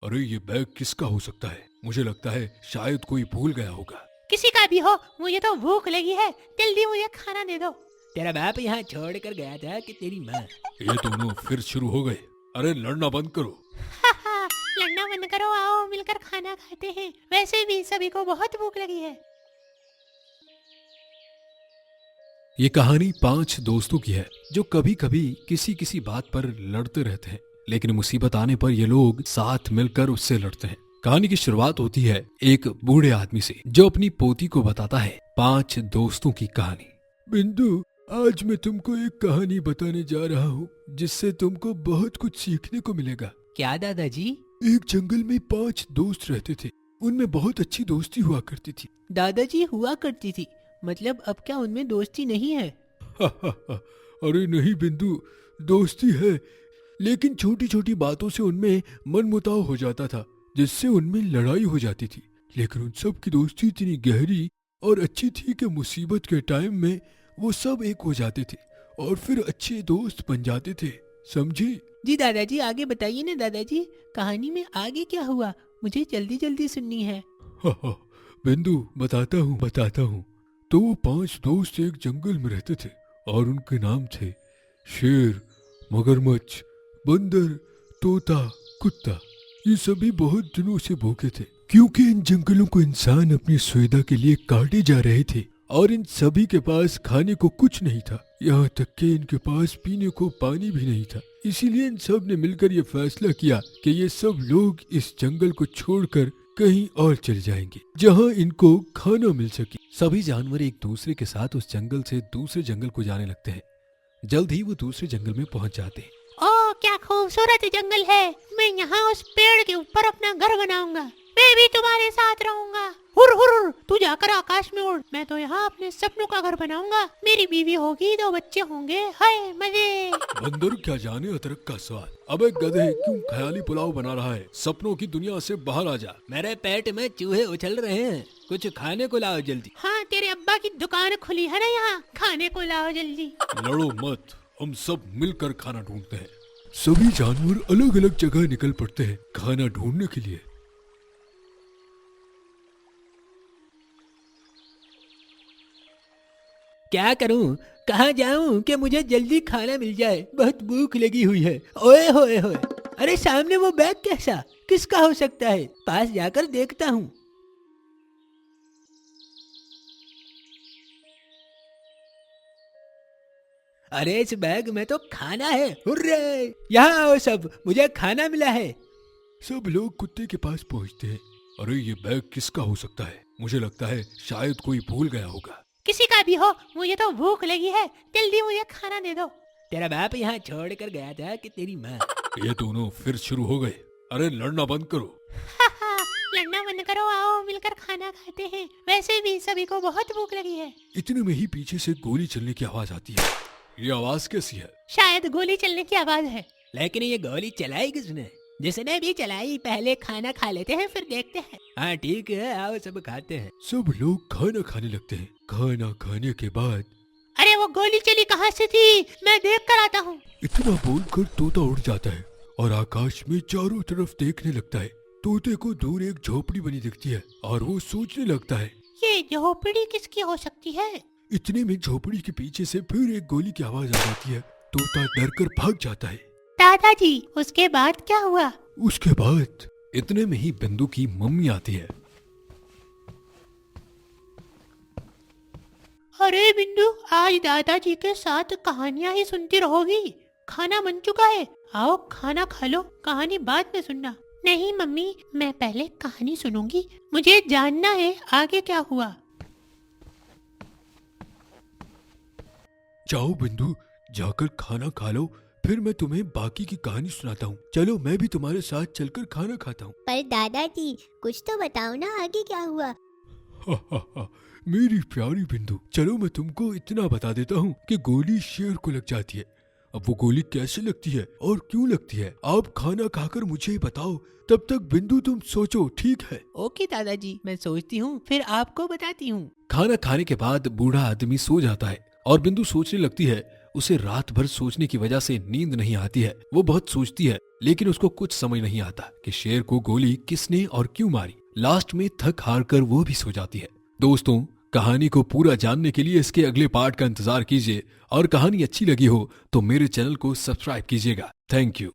अरे ये बैग किसका हो सकता है? मुझे लगता है शायद कोई भूल गया होगा। किसी का भी हो, मुझे तो भूख लगी है, जल्दी मुझे खाना दे दो। तेरा बाप यहाँ छोड़ कर गया था कि तेरी माँ? ये दोनों फिर शुरू हो गए। अरे लड़ना बंद करो। लड़ना बंद करो, आओ मिलकर खाना खाते हैं, वैसे भी सभी को बहुत भूख लगी है। ये कहानी 5 दोस्तों की है जो कभी कभी किसी किसी बात पर लड़ते रहते हैं, लेकिन मुसीबत आने पर ये लोग साथ मिलकर उससे लड़ते हैं। कहानी की शुरुआत होती है एक बूढ़े आदमी से जो अपनी पोती को बताता है 5 दोस्तों की कहानी। बिंदु, आज मैं तुमको एक कहानी बताने जा रहा हूँ जिससे तुमको बहुत कुछ सीखने को मिलेगा। क्या दादाजी? एक जंगल में 5 दोस्त रहते थे। उनमें बहुत अच्छी दोस्ती हुआ करती थी। दादाजी हुआ करती थी, मतलब अब क्या उनमें दोस्ती नहीं है? अरे नहीं बिंदु, दोस्ती है, लेकिन छोटी छोटी बातों से उनमें मनमुटाव हो जाता था जिससे उनमें लड़ाई हो जाती थी। लेकिन उन सब की दोस्ती इतनी गहरी और अच्छी थी कि मुसीबत के टाइम में वो सब एक हो जाते थे और फिर अच्छे दोस्त बन जाते थे, समझे? जी दादाजी, आगे बताइए ना दादाजी, कहानी में आगे क्या हुआ? मुझे जल्दी जल्दी सुननी है। बिंदु, बताता हूँ। तो वो 5 दोस्त एक जंगल में रहते थे और उनके नाम थे शेर, मगरमच्छ, बंदर, तोता, कुत्ता। ये सभी बहुत दिनों से भूखे थे क्योंकि इन जंगलों को इंसान अपनी सुविधा के लिए काटे जा रहे थे और इन सभी के पास खाने को कुछ नहीं था, यहाँ तक कि इनके पास पीने को पानी भी नहीं था। इसीलिए इन सब ने मिलकर ये फैसला किया कि ये सब लोग इस जंगल को छोड़कर कहीं और चले जाएंगे जहाँ इनको खाना मिल सके। सभी जानवर एक दूसरे के साथ उस जंगल से दूसरे जंगल को जाने लगते हैं। जल्द ही वो दूसरे जंगल में पहुंच जाते हैं। ओह क्या खूबसूरत जंगल है, मैं यहाँ उस पेड़ के ऊपर अपना घर बनाऊंगा, मैं भी तुम्हारे साथ रहूंगा। हुर हुर, तू जाकर आकाश में उड़, मैं तो यहाँ अपने सपनों का घर बनाऊंगा, मेरी बीवी होगी, 2 बच्चे होंगे, हाय मजे। बंदर क्या जाने अदरक का स्वाद। अबे गधे, क्यों ख्याली पुलाव बना रहा है? सपनों की दुनिया से बाहर आ जा। मेरे पेट में चूहे उछल रहे हैं, कुछ खाने को लाओ जल्दी। हाँ, तेरे अब्बा की दुकान खुली है ना यहाँ, खाने को लाओ जल्दी। लड़ो मत, हम सब मिलकर खाना ढूंढते हैं। सभी जानवर अलग अलग जगह निकल पड़ते हैं खाना ढूंढने के लिए। क्या करूं, कहाँ जाऊं कि मुझे जल्दी खाना मिल जाए? बहुत भूख लगी हुई है। ओए होए होए, अरे सामने वो बैग कैसा, किसका हो सकता है? पास जाकर देखता हूँ। अरे इस बैग में तो खाना है। हुर्रे, यहाँ आओ सब, मुझे खाना मिला है। सब लोग कुत्ते के पास पहुंचते हैं। अरे ये बैग किसका हो सकता है? मुझे लगता है शायद कोई भूल गया होगा। किसी का भी हो, मुझे तो भूख लगी है, जल्दी मुझे खाना दे दो। तेरा बाप यहाँ छोड़ कर गया था कि तेरी माँ? ये दोनों फिर शुरू हो गए। अरे लड़ना बंद करो। लड़ना बंद करो, आओ मिलकर खाना खाते हैं, वैसे भी सभी को बहुत भूख लगी है। इतने में ही पीछे से गोली चलने की आवाज आती है। ये आवाज कैसी है? शायद गोली चलने की आवाज है। लेकिन ये गोली चलाई किसने? जिसने भी चलाई, पहले खाना खा लेते हैं फिर देखते हैं। हाँ ठीक है, आओ सब खाते हैं। सब लोग खाना खाने लगते हैं। खाना खाने के बाद अरे वो गोली चली कहाँ से थी, मैं देख कर आता हूँ। इतना बोलकर तोता उड़ जाता है और आकाश में चारों तरफ देखने लगता है। तोते को दूर एक झोपड़ी बनी दिखती है और वो सोचने लगता है, ये झोपड़ी किसकी हो सकती है? इतने में झोपड़ी के पीछे से फिर एक गोली की आवाज आ जाती है। तोता डर कर भाग जाता है। दादाजी, उसके बाद क्या हुआ? उसके बाद इतने में ही बिंदु की मम्मी आती है। अरे बिंदु, आज दादाजी के साथ कहानियां ही सुनती रहोगी? खाना बन चुका है, आओ खाना खा लो, कहानी बाद में सुनना। नहीं मम्मी, मैं पहले कहानी सुनूंगी, मुझे जानना है आगे क्या हुआ। जाओ बिंदु, जाकर खाना खा लो, फिर मैं तुम्हें बाकी की कहानी सुनाता हूँ। चलो मैं भी तुम्हारे साथ चलकर खाना खाता हूँ। पर दादाजी, कुछ तो बताओ ना आगे क्या हुआ। मेरी प्यारी बिंदु, चलो मैं तुमको इतना बता देता हूँ कि गोली शेर को लग जाती है। अब वो गोली कैसे लगती है और क्यों लगती है, आप खाना खाकर मुझे ही बताओ। तब तक बिंदु तुम सोचो, ठीक है? ओके दादाजी, मैं सोचती हूँ फिर आपको बताती हूँ। खाना खाने के बाद बूढ़ा आदमी सो जाता है और बिंदु सोचने लगती है उसे रात भर सोचने की वजह से नींद नहीं आती है। वो बहुत सोचती है, लेकिन उसको कुछ समझ नहीं आता कि शेर को गोली किसने और क्यों मारी। लास्ट में थक हार कर वो भी सो जाती है। दोस्तों, कहानी को पूरा जानने के लिए इसके अगले पार्ट का इंतजार कीजिए, और कहानी अच्छी लगी हो तो मेरे चैनल को सब्सक्राइब कीजिएगा। Thank you.